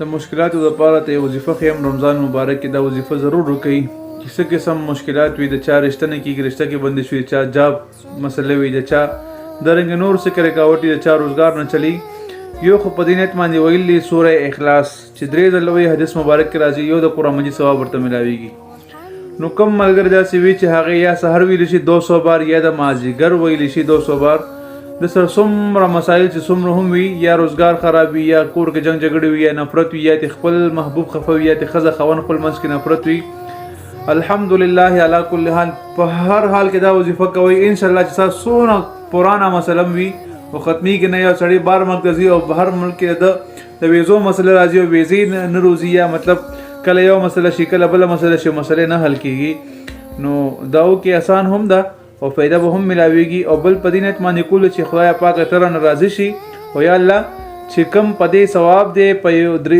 د مشکلاتو لپاره ته وظیفه خیم رمضان مبارک کې دا وظیفه ضرور وکړئ چې څه قسم مشکلات وي د چا رشته نه کېږي رشته کې بندي شوي چا جاب مسله وي د چا درنګ نور څه کې رکاوټ د چا روزګار نه چلی یو خو په دې نیت باندې ویلي سوره اخلاص چې 3 ځله وایي حدیث مبارک کې راځي یو د قرآن مجید ثواب ورته ملاویږي نو کم ملګری داسې وي چې هغه یا سحر ویلی شي 200 بار یا د مازدیګر ویلی شي 200 بار د سر څومره مسایل چې څومره هم وي یا روزګار خراب وي یا کور کې جنګ جګړې وي یا نفرت وي یا خپل محبوب خفه وي یا ښځه خاوند خپل منځ کې نفرت وي الحمدلله علی کل حال په هر حال کې دا وظیفه کوئ انشاءالله چې تاسو څونه پرانا مسله وي او ختمیږي نه یو سړی بار مرکزي او بهر ملک کې د ویزو مسله راځي او ویزې نه روزي یا مطلب کله یو مسله شي کله بله مسله شي مسلې نه حل کېږي نو دا کې آسان هم ده او فایده به هم ملاویږي او بل په دې نیت باندې کول چې خدای پاک تر نه راضي شي او یا الله چې کم په دې ثواب دی په